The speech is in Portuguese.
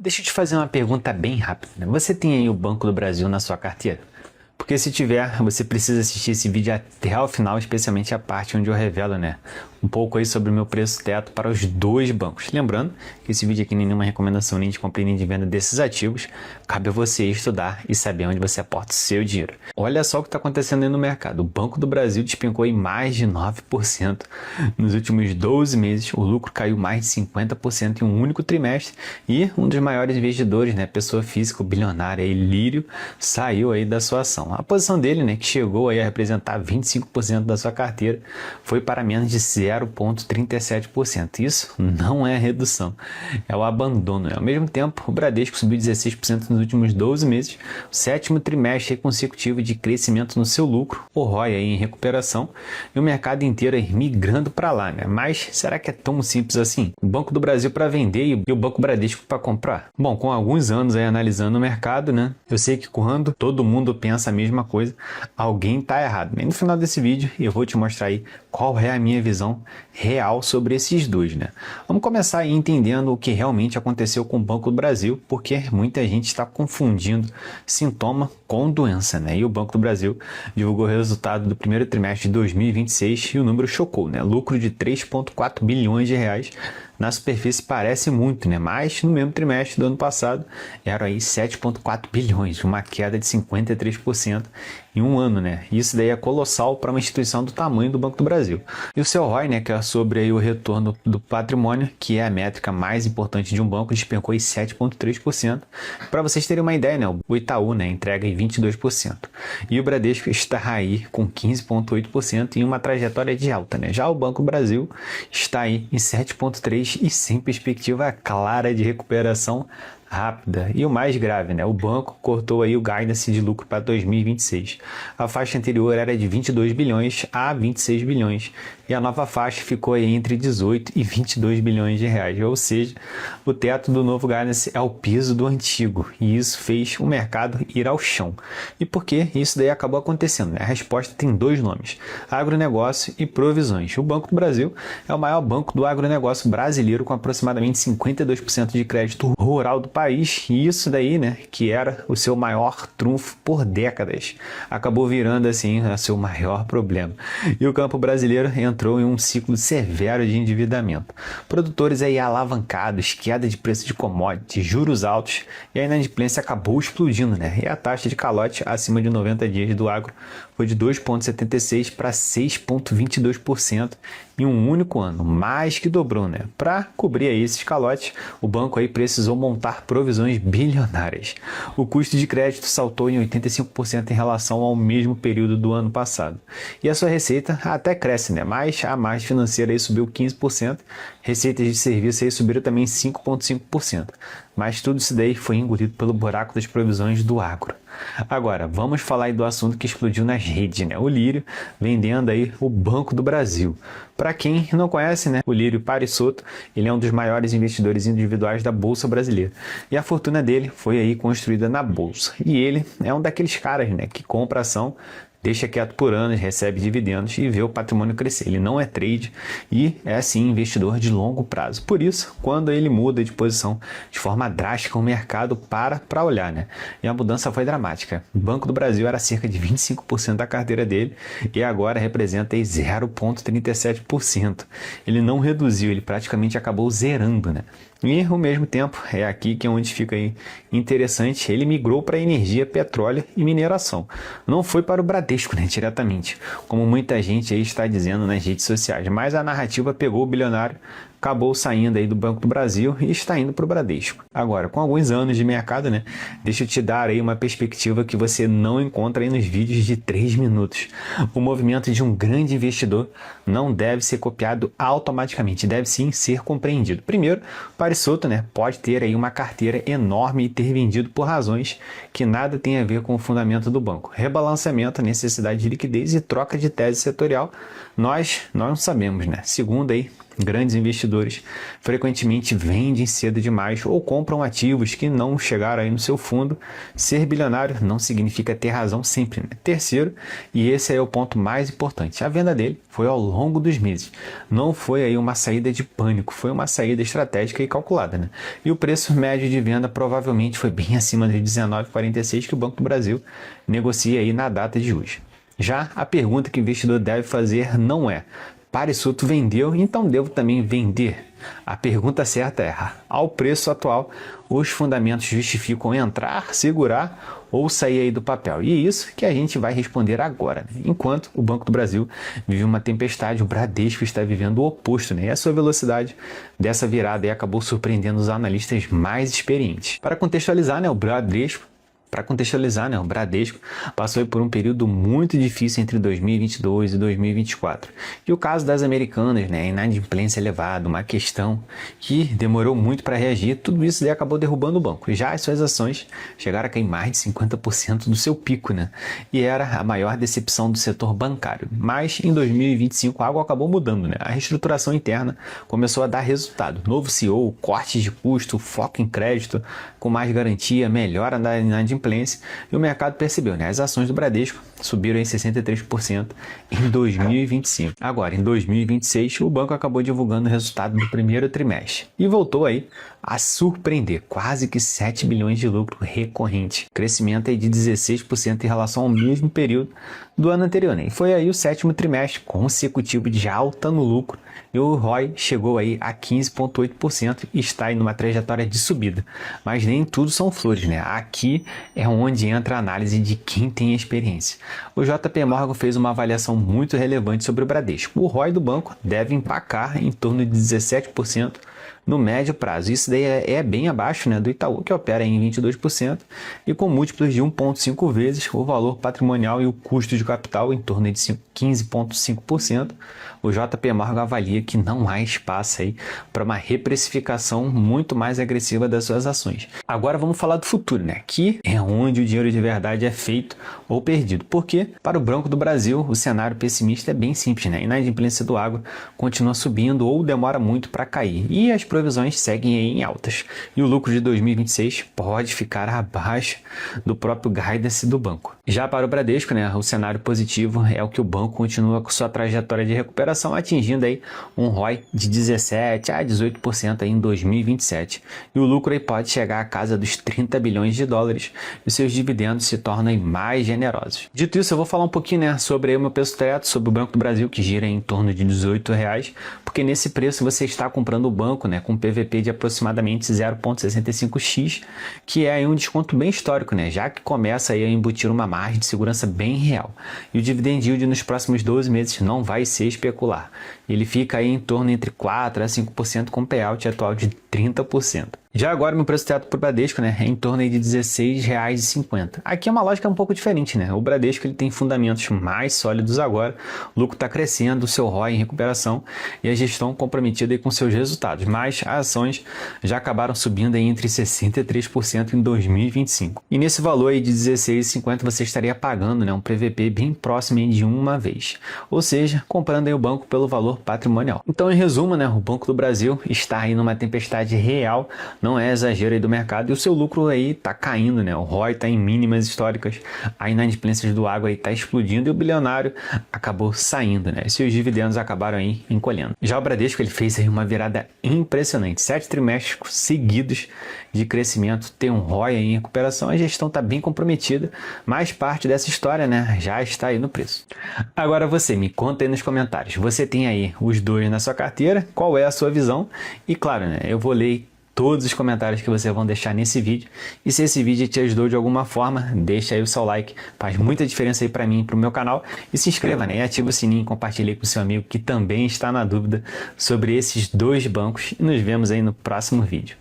Deixa eu te fazer uma pergunta bem rápida, né? Você tem aí o Banco do Brasil na sua carteira? Porque se tiver, você precisa assistir esse vídeo até o final, especialmente a parte onde eu revelo, né, um pouco aí sobre o meu preço teto para os dois bancos. Lembrando que esse vídeo aqui não é nenhuma recomendação nem de compra nem de venda desses ativos, cabe a você estudar e saber onde você aporta o seu dinheiro. Olha só o que está acontecendo aí no mercado. O Banco do Brasil despencou em mais de 9% nos últimos 12 meses. O lucro caiu mais de 50% em um único trimestre e um dos maiores investidores, né, pessoa física, o bilionário aí, Lírio, saiu aí da sua ação. A posição dele, né, que chegou aí a representar 25% da sua carteira, foi para menos de 0,37%. Isso não é redução, é o abandono. Ao mesmo tempo, o Bradesco subiu 16% nos últimos 12 meses, o sétimo trimestre consecutivo de crescimento no seu lucro, o ROI aí em recuperação e o mercado inteiro aí migrando para lá, né? Mas será que é tão simples assim? O Banco do Brasil para vender e o Banco Bradesco para comprar? Bom, com alguns anos aí analisando o mercado, né, eu sei que quando todo mundo pensa a mesma coisa, alguém está errado. E no final desse vídeo eu vou te mostrar aí qual é a minha visão real sobre esses dois, né? Vamos começar aí entendendo o que realmente aconteceu com o Banco do Brasil, porque muita gente está confundindo sintoma com doença, né? E o Banco do Brasil divulgou o resultado do primeiro trimestre de 2026 e o número chocou, né? Lucro de 3,4 bilhões de reais. Na superfície parece muito, né? Mas no mesmo trimestre do ano passado eram aí 7,4 bilhões, uma queda de 53% em um ano, né? Isso daí é colossal para uma instituição do tamanho do Banco do Brasil. E o seu ROI, né, que é sobre aí o retorno do patrimônio, que é a métrica mais importante de um banco, despencou em 7,3%. Para vocês terem uma ideia, né, o Itaú, né, entrega em 22%. E o Bradesco está aí com 15,8% em uma trajetória de alta, né? Já o Banco do Brasil está aí em 7,3% e sem perspectiva clara de recuperação rápida. E o mais grave, né? O banco cortou aí o guidance de lucro para 2026. A faixa anterior era de 22 bilhões a 26 bilhões e a nova faixa ficou aí entre 18 e 22 bilhões de reais. Ou seja, o teto do novo guidance é o piso do antigo e isso fez o mercado ir ao chão. E por que isso daí acabou acontecendo, né? A resposta tem dois nomes: agronegócio e provisões. O Banco do Brasil é o maior banco do agronegócio brasileiro, com aproximadamente 52% de crédito rural do país, e isso daí, né, que era o seu maior trunfo por décadas, acabou virando assim o seu maior problema. E o campo brasileiro entrou em um ciclo severo de endividamento. Produtores aí alavancados, queda de preço de commodities, juros altos, e a inadimplência acabou explodindo, né? E a taxa de calote acima de 90 dias do agro foi de 2,76% para 6,22% em um único ano, mais que dobrou, né? Para cobrir aí esses calotes, o banco aí precisou montar provisões bilionárias. O custo de crédito saltou em 85% em relação ao mesmo período do ano passado. E a sua receita até cresce, né? Mas a margem financeira aí subiu 15%, receitas de serviço aí subiram também 5,5%. Mas tudo isso daí foi engolido pelo buraco das provisões do agro. Agora, vamos falar aí do assunto que explodiu nas redes, né? O Lírio vendendo aí o Banco do Brasil. Para quem não conhece, né, o Lírio Parisotto, ele é um dos maiores investidores individuais da Bolsa Brasileira. E a fortuna dele foi aí construída na Bolsa. E ele é um daqueles caras, né, que compra ação, deixa quieto por anos, recebe dividendos e vê o patrimônio crescer. Ele não é trade e é sim investidor de longo prazo. Por isso, quando ele muda de posição de forma drástica, o mercado para olhar, né? E a mudança foi dramática. O Banco do Brasil era cerca de 25% da carteira dele e agora representa aí 0,37%. Ele não reduziu, ele praticamente acabou zerando, né? E ao mesmo tempo, é aqui que é onde fica aí interessante, ele migrou para energia, petróleo e mineração. Não foi para o Bradesco, né, diretamente, como muita gente aí está dizendo nas redes sociais, mas a narrativa pegou o bilionário, acabou saindo aí do Banco do Brasil e está indo para o Bradesco. Agora, com alguns anos de mercado, né, deixa eu te dar aí uma perspectiva que você não encontra aí nos vídeos de 3 minutos. O movimento de um grande investidor não deve ser copiado automaticamente, deve sim ser compreendido. Primeiro, Parisotto, né, pode ter aí uma carteira enorme e ter vendido por razões que nada tem a ver com o fundamento do banco. Rebalanceamento, necessidade de liquidez e troca de tese setorial, nós não sabemos, né? Segundo aí Grandes investidores frequentemente vendem cedo demais ou compram ativos que não chegaram aí no seu fundo. Ser bilionário não significa ter razão sempre, né? Terceiro, e esse é o ponto mais importante, a venda dele foi ao longo dos meses. Não foi aí uma saída de pânico, foi uma saída estratégica e calculada, né? E o preço médio de venda provavelmente foi bem acima de 19,46 que o Banco do Brasil negocia aí na data de hoje. Já a pergunta que o investidor deve fazer não é: Parisoto vendeu, então devo também vender? A pergunta certa é: ao preço atual, os fundamentos justificam entrar, segurar ou sair aí do papel? E isso que a gente vai responder agora, né? Enquanto o Banco do Brasil vive uma tempestade, o Bradesco está vivendo o oposto, né? E a sua velocidade dessa virada aí acabou surpreendendo os analistas mais experientes. Para contextualizar, né, o Bradesco passou por um período muito difícil entre 2022 e 2024. E o caso das Americanas, né, inadimplência elevada, uma questão que demorou muito para reagir, tudo isso daí acabou derrubando o banco. Já as suas ações chegaram a cair mais de 50% do seu pico, né? E era a maior decepção do setor bancário. Mas em 2025 algo acabou mudando, né? A reestruturação interna começou a dar resultado. Novo CEO, cortes de custo, foco em crédito, com mais garantia, melhora da inadimplência, e o mercado percebeu, né? As ações do Bradesco subiram em 63% em 2025. Agora, em 2026, o banco acabou divulgando o resultado do primeiro trimestre e voltou aí a surpreender, quase que 7 bilhões de lucro recorrente, crescimento aí de 16% em relação ao mesmo período do ano anterior, né? E foi aí o sétimo trimestre consecutivo de alta no lucro e o ROI chegou aí a 15,8% e está aí numa trajetória de subida. Mas nem tudo são flores, né? Aqui é onde entra a análise de quem tem experiência. O JP Morgan fez uma avaliação muito relevante sobre o Bradesco. O ROI do banco deve empacar em torno de 17% no médio prazo. Isso daí é bem abaixo, né, do Itaú, que opera em 22%, e com múltiplos de 1,5 vezes o valor patrimonial e o custo de capital em torno de 15,5%. O JP Morgan avalia que não há espaço aí para uma reprecificação muito mais agressiva das suas ações. Agora vamos falar do futuro, né? Que é onde o dinheiro de verdade é feito ou perdido. Porque para o Banco do Brasil o cenário pessimista é bem simples, né? A inadimplência do agro continua subindo ou demora muito para cair e as provisões seguem aí em altas. E o lucro de 2026 pode ficar abaixo do próprio guidance do banco. Já para o Bradesco, né, o cenário positivo é o que o banco continua com sua trajetória de recuperação, atingindo aí um ROI de 17% a 18% aí em 2027. E o lucro aí pode chegar à casa dos 30 bilhões de dólares e seus dividendos se tornam aí mais generosos. Dito isso, eu vou falar um pouquinho, né, sobre o meu preço teto, sobre o Banco do Brasil, que gira em torno de R$18, porque nesse preço você está comprando o banco, né, com PVP de aproximadamente 0,65x, que é aí um desconto bem histórico, né, já que começa aí a embutir uma margem de segurança bem real. E o dividend yield nos próximos 12 meses não vai ser especular. Ele fica aí em torno entre 4% a 5% com payout atual de 30%. Já agora, meu preço teto para o Bradesco, né, é em torno aí de R$16,50. Aqui é uma lógica um pouco diferente, né? O Bradesco ele tem fundamentos mais sólidos agora, o lucro está crescendo, o seu ROI em recuperação e a gestão comprometida aí com seus resultados. Mas as ações já acabaram subindo aí entre 63% em 2025. E nesse valor aí de R$16,50 você estaria pagando, né, um PVP bem próximo aí de uma vez. Ou seja, comprando aí o banco pelo valor patrimonial. Então, em resumo, né, o Banco do Brasil está aí numa tempestade real, não é exagero aí do mercado e o seu lucro aí tá caindo, né? O ROI tá em mínimas históricas, a inadimplência do agro aí tá explodindo e o bilionário acabou saindo, né? E seus dividendos acabaram aí encolhendo. Já o Bradesco, ele fez aí uma virada impressionante, 7 trimestres seguidos de crescimento, tem um ROI aí em recuperação, a gestão tá bem comprometida, mas parte dessa história, né, já está aí no preço. Agora você, me conta aí nos comentários, você tem aí os dois na sua carteira, qual é a sua visão? E claro, né, eu vou ler todos os comentários que vocês vão deixar nesse vídeo. E se esse vídeo te ajudou de alguma forma, deixa aí o seu like, faz muita diferença aí para mim e para o meu canal. E se inscreva, né? E ativa o sininho, compartilhe com seu amigo que também está na dúvida sobre esses dois bancos. E nos vemos aí no próximo vídeo.